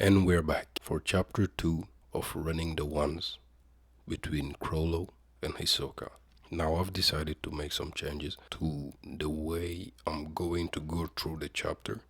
And we're back for chapter 2 of Running the Ones between Chrollo and Hisoka. Now I've decided to make some changes to the way I'm going to go through the chapter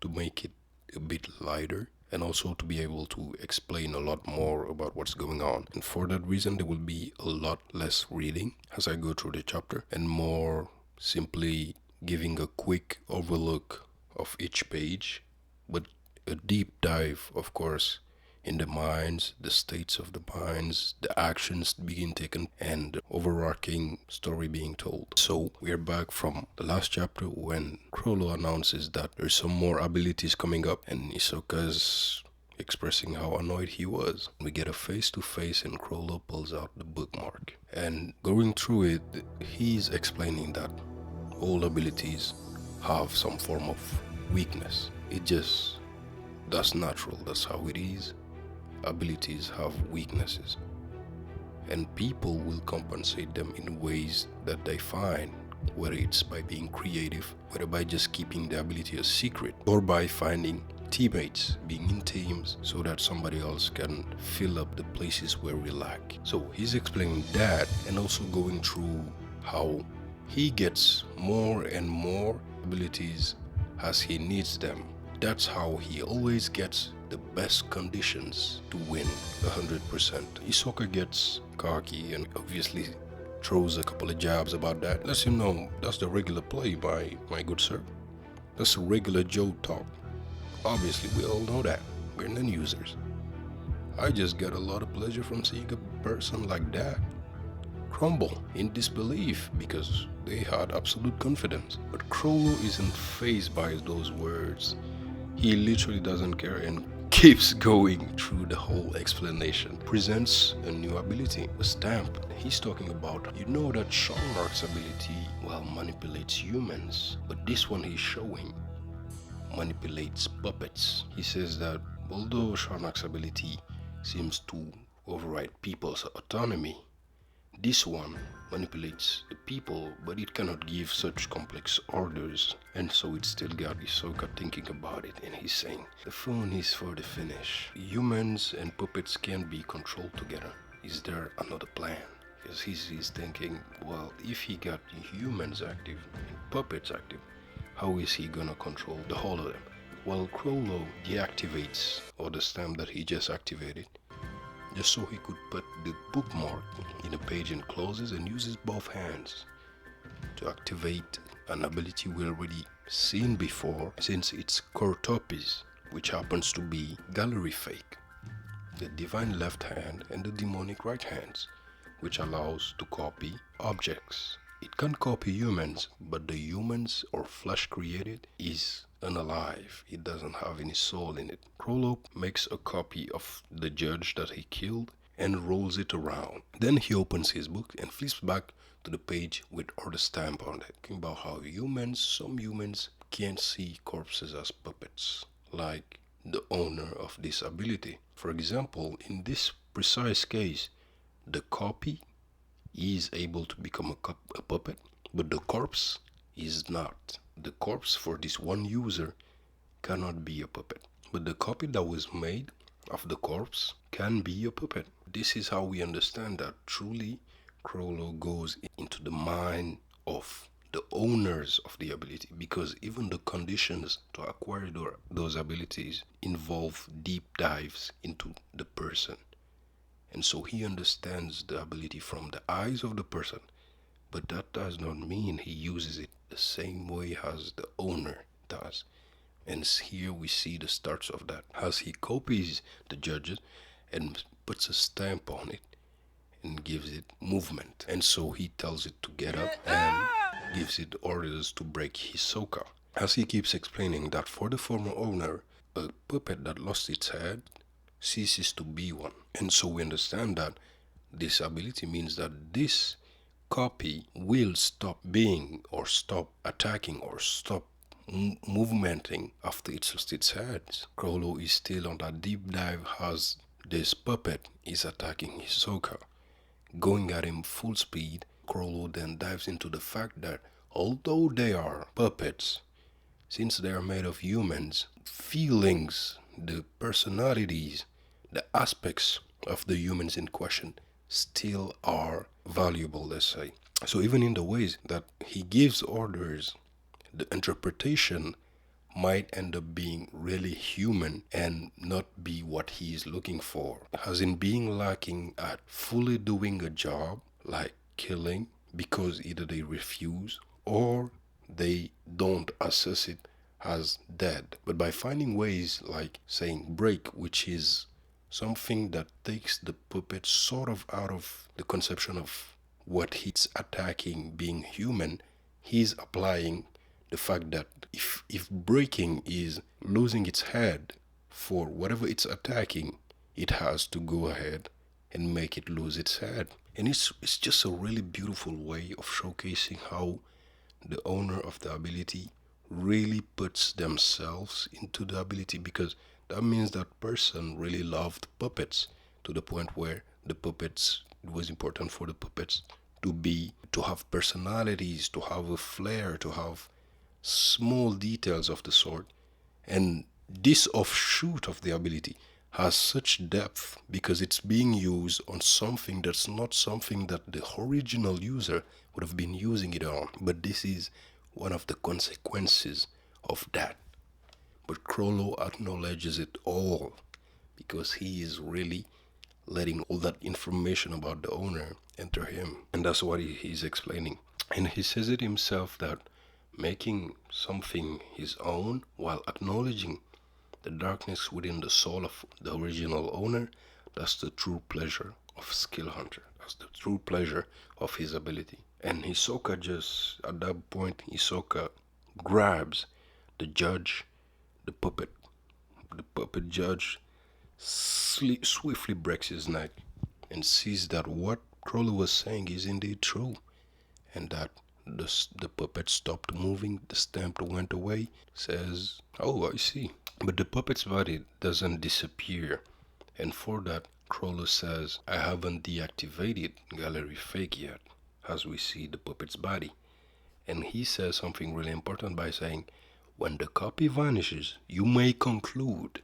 to make it a bit lighter and also to be able to explain a lot more about what's going on. And for that reason, there will be a lot less reading as I go through the chapter and more simply giving a quick overlook of each page, but a deep dive, of course, in the minds, the states of the minds, the actions being taken, and the overarching story being told. So we're back from the last chapter when Chrollo announces that there's some more abilities coming up, and Hisoka's expressing how annoyed he was. We get a face-to-face and Chrollo pulls out the bookmark. And going through it, he's explaining that all abilities have some form of weakness. That's natural, that's how it is. Abilities have weaknesses, and people will compensate them in ways that they find, whether it's by being creative, whether by just keeping the ability a secret, or by finding teammates, being in teams so that somebody else can fill up the places where we lack. So he's explaining that and also going through how he gets more and more abilities as he needs them. That's how he always gets the best conditions to win 100%. Hisoka gets cocky and obviously throws a couple of jabs about that. Lets him know that's the regular play, my good sir. That's a regular Joe talk. Obviously, we all know that. We're non-users. I just get a lot of pleasure from seeing a person like that crumble in disbelief because they had absolute confidence. But Chrollo isn't fazed by those words. He literally doesn't care and keeps going through the whole explanation. Presents a new ability, a stamp. He's talking about, you know that Shark's ability, manipulates humans. But this one he's showing manipulates puppets. He says that although Shark's ability seems to override people's autonomy, this one manipulates the people, but it cannot give such complex orders. And so it still got Hisoka thinking about it, and he's saying, the phone is for the finish. Humans and puppets can be controlled together. Is there another plan? Because he's thinking, well, if he got humans active and puppets active, how is he gonna control the whole of them? Well, Chrollo deactivates, or the stamp that he just activated, just so he could put the bookmark in a page and closes and uses both hands to activate an ability we already seen before, since it's Cortopis, which happens to be gallery fake, the divine left hand and the demonic right hands, which allows to copy objects. It can copy humans, but the humans or flesh created is unalive. It doesn't have any soul in it. Chrollo makes a copy of the judge that he killed and rolls it around. Then he opens his book and flips back to the page with the stamp on it, talking about how some humans can't see corpses as puppets, like the owner of this ability. For example, in this precise case, the copy is able to become a puppet, but the corpse is not. The corpse for this one user cannot be a puppet, but the copy that was made of the corpse can be a puppet. This is how we understand that truly Chrollo goes into the mind of the owners of the ability, because even the conditions to acquire those abilities involve deep dives into the person. And so he understands the ability from the eyes of the person, but that does not mean he uses it the same way as the owner does. And here we see the starts of that, as he copies the judges and puts a stamp on it and gives it movement. And so he tells it to get up and gives it orders to break Hisoka. As he keeps explaining that for the former owner, a puppet that lost its head ceases to be one. And so we understand that this ability means that this copy will stop being, or stop attacking, or stop movementing after it's lost its head. Chrollo is still on that deep dive as this puppet is attacking Hisoka, going at him full speed. Chrollo then dives into the fact that although they are puppets, since they are made of humans, feelings the personalities, the aspects of the humans in question still are valuable, let's say. So even in the ways that he gives orders, the interpretation might end up being really human and not be what he is looking for. As in being lacking at fully doing a job like killing because either they refuse or they don't assess it as dead. But by finding ways like saying break, which is something that takes the puppet sort of out of the conception of what he's attacking being human, he's applying the fact that if breaking is losing its head for whatever it's attacking, it has to go ahead and make it lose its head. And it's just a really beautiful way of showcasing how the owner of the ability really puts themselves into the ability, because that means that person really loved puppets to the point where the puppets, it was important for the puppets to have personalities, to have a flair, to have small details of the sort. And this offshoot of the ability has such depth because it's being used on something that's not something that the original user would have been using it on. But this is one of the consequences of that. But Chrollo acknowledges it all because he is really letting all that information about the owner enter him. And that's what he's explaining. And he says it himself that making something his own while acknowledging the darkness within the soul of the original owner, that's the true pleasure of Skill Hunter. That's the true pleasure of his ability. And Hisoka just, at that point, Hisoka grabs the judge, the puppet judge swiftly breaks his neck and sees that what Chrollo was saying is indeed true, and that the puppet stopped moving, the stamp went away, says, oh, I see. But the puppet's body doesn't disappear, and for that, Chrollo says, I haven't deactivated Gallery Fake yet, as we see the puppet's body. And he says something really important by saying, when the copy vanishes, you may conclude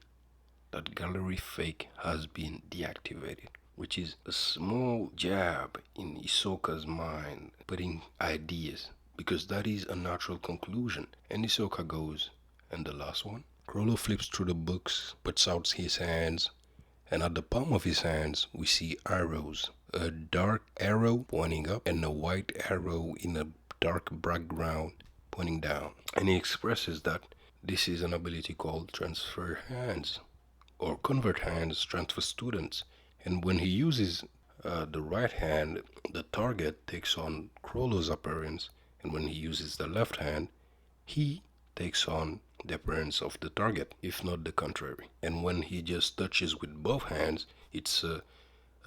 that Gallery Fake has been deactivated, which is a small jab in Hisoka's mind, putting ideas, because that is a natural conclusion. And Hisoka goes, and the last one? Chrollo flips through the books, puts out his hands, and at the palm of his hands we see arrows. A dark arrow pointing up and a white arrow in a dark background pointing down. And he expresses that this is an ability called Transfer Hands, or Convert Hands, Transfer Students. And when he uses the right hand, the target takes on Chrollo's appearance, and when he uses the left hand, he takes on the appearance of the target, if not the contrary. And when he just touches with both hands, it's a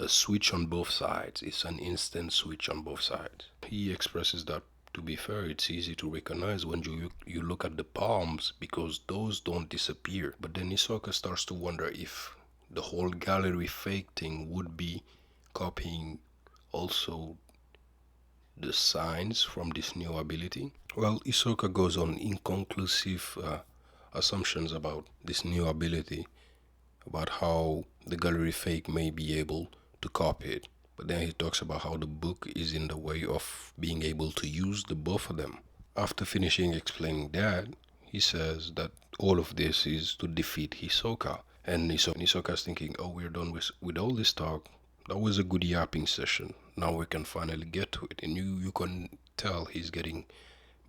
switch on both sides. It's an instant switch on both sides. He expresses that, to be fair, it's easy to recognize when you look at the palms, because those don't disappear. But then Hisoka starts to wonder if the whole Gallery Fake thing would be copying also the signs from this new ability. Well, Hisoka goes on inconclusive assumptions about this new ability, about how the Gallery Fake may be able to copy it. But then he talks about how the book is in the way of being able to use the both of them. After finishing explaining that, he says that all of this is to defeat Hisoka. And Hisoka's thinking, oh, we're done with all this talk. That was a good yapping session. Now we can finally get to it. And you can tell he's getting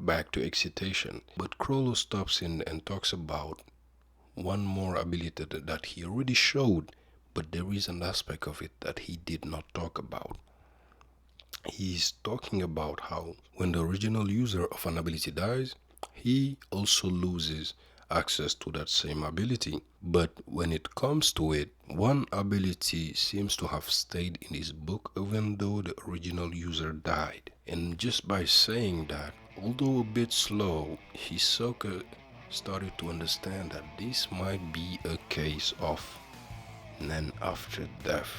back to excitation. But Chrollo stops in and talks about one more ability that he already showed, but there is an aspect of it that he did not talk about. He's talking about how when the original user of an ability dies, he also loses access to that same ability. But when it comes to it, one ability seems to have stayed in his book even though the original user died. And just by saying that, although a bit slow, Hisoka started to understand that this might be a case of Nen after death.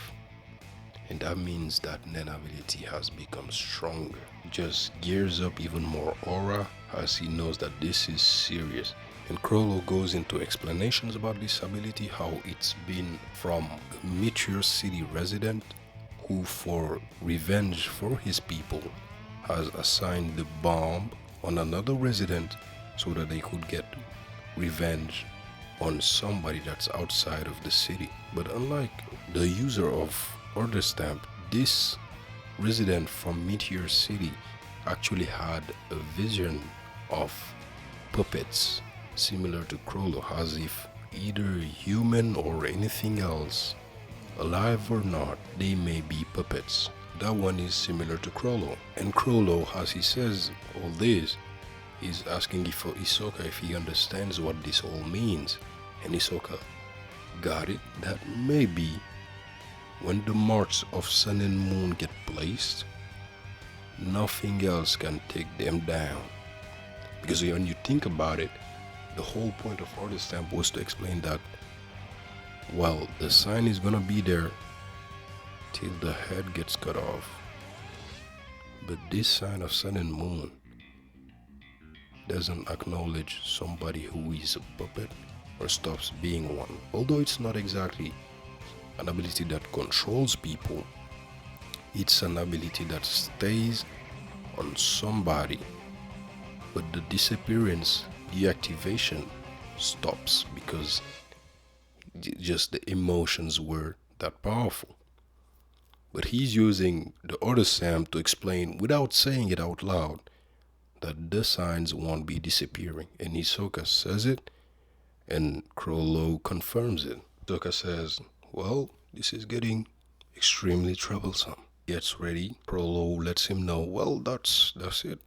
And that means that Nen ability has become stronger. Just gears up even more aura as he knows that this is serious. And Chrollo goes into explanations about this ability, how it's been from a Meteor City resident who, for revenge for his people, has assigned the bomb on another resident so that they could get revenge on somebody that's outside of the city. But unlike the user of Order Stamp, this resident from Meteor City actually had a vision of puppets similar to Chrollo, as if either human or anything else, alive or not, they may be puppets. That one is similar to Chrollo. And Chrollo, as he says all this, is asking Hisoka if he understands what this all means. And Hisoka got it, that maybe when the marks of sun and moon get placed, nothing else can take them down. Because when you think about it, the whole point of Order Stamp was to explain that, well, the sign is gonna be there till the head gets cut off. But this sign of sun and moon doesn't acknowledge somebody who is a puppet or stops being one. Although it's not exactly an ability that controls people, it's an ability that stays on somebody, but the disappearance, deactivation stops because just the emotions were that powerful. But he's using the Order Stamp to explain, without saying it out loud, that the signs won't be disappearing. And Hisoka says it, and Chrollo confirms it. Hisoka says, well, this is getting extremely troublesome. Gets ready. Chrollo lets him know, well, that's it.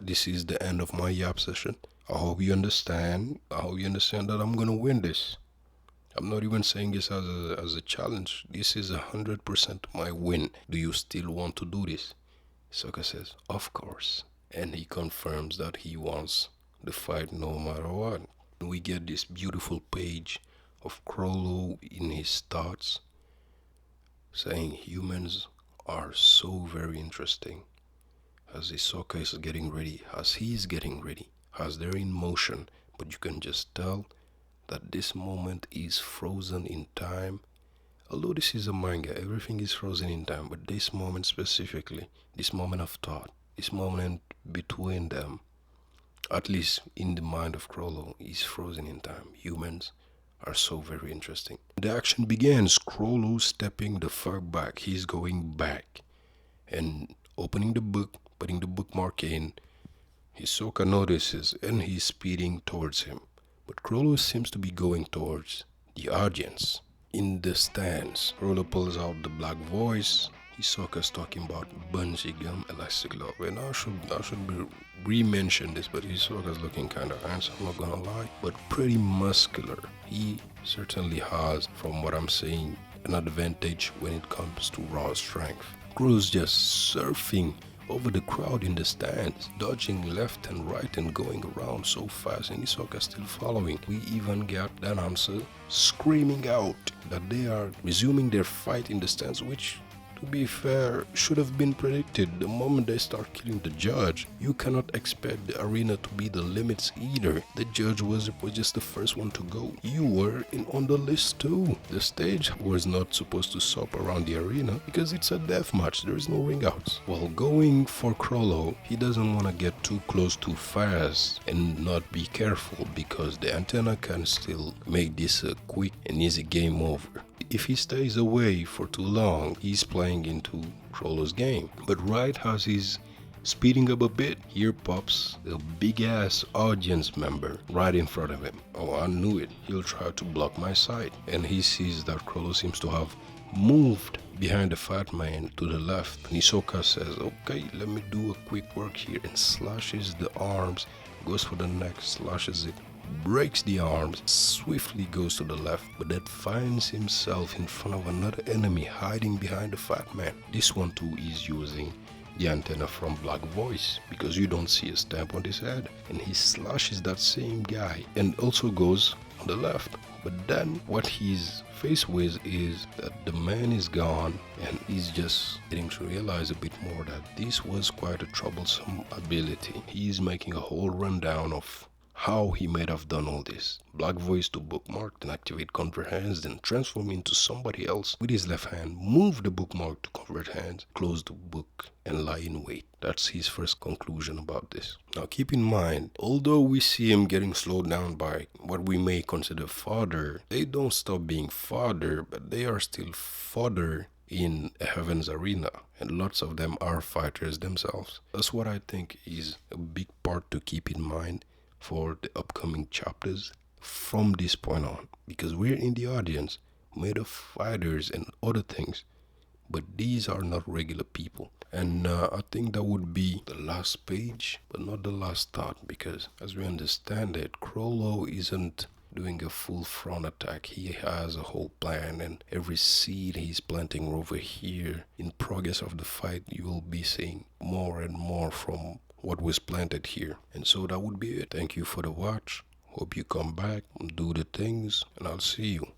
This is the end of my yap session. I hope you understand. I hope you understand that I'm gonna win this. I'm not even saying this as a challenge. This is 100% my win. Do you still want to do this? Hisoka says, of course. And he confirms that he wants the fight no matter what. And we get this beautiful page of Chrollo in his thoughts, saying humans are so very interesting. As Hisoka is getting ready, as he is getting ready, as they're in motion, but you can just tell that this moment is frozen in time. Although this is a manga, everything is frozen in time, but this moment specifically, this moment of thought, this moment between them, at least in the mind of Chrollo, is frozen in time. Humans are so very interesting. The action begins. Chrollo stepping the fuck back. He's going back and opening the book, putting the bookmark in. Hisoka notices and he's speeding towards him. But Chrollo seems to be going towards the audience. In the stands, Chrollo pulls out the black voice. Hisoka's talking about bungee gum, elastic love. And I should re-mention this, but Hisoka's looking kind of handsome, I'm not gonna lie, but pretty muscular. He certainly has, from what I'm saying, an advantage when it comes to raw strength. Chrollo's just surfing over the crowd in the stands, dodging left and right and going around so fast, and Hisoka still following. We even got the announcer screaming out that they are resuming their fight in the stands, which, to be fair, should have been predicted. The moment they start killing the judge, you cannot expect the arena to be the limits either. The judge was just the first one to go. You were on the list too. The stage was not supposed to stop around the arena because it's a death match. There is no ring outs. While going for Chrollo, he doesn't want to get too close too fast and not be careful because the antenna can still make this a quick and easy game over. If he stays away for too long, he's playing into Chrollo's game. But right as he's speeding up a bit, here pops a big-ass audience member right in front of him. Oh, I knew it. He'll try to block my sight. And he sees that Chrollo seems to have moved behind the fat man to the left. Hisoka says, okay, let me do a quick work here, and slashes the arms, goes for the neck, slashes it, breaks the arms, swiftly goes to the left, but then finds himself in front of another enemy hiding behind the fat man. This one too is using the antenna from Black Voice because you don't see a stamp on his head, and he slashes that same guy and also goes on the left. But then what he's faced with is that the man is gone, and he's just getting to realize a bit more that this was quite a troublesome ability. He's making a whole rundown of how he might have done all this. Black voice to bookmark, then activate convert hands, then transform into somebody else with his left hand, move the bookmark to convert hands, close the book, and lie in wait. That's his first conclusion about this. Now keep in mind, although we see him getting slowed down by what we may consider fodder, they don't stop being fodder, but they are still fodder in a heaven's arena, and lots of them are fighters themselves. That's what I think is a big part to keep in mind for the upcoming chapters from this point on, because we're in the audience made of fighters and other things, but these are not regular people. And I think that would be the last page, but not the last thought, because as we understand it, Chrollo isn't doing a full front attack. He has a whole plan, and every seed he's planting over here, in progress of the fight, you will be seeing more and more from what was planted here. And so that would be it. Thank you for the watch. Hope you come back, do the things, and I'll see you.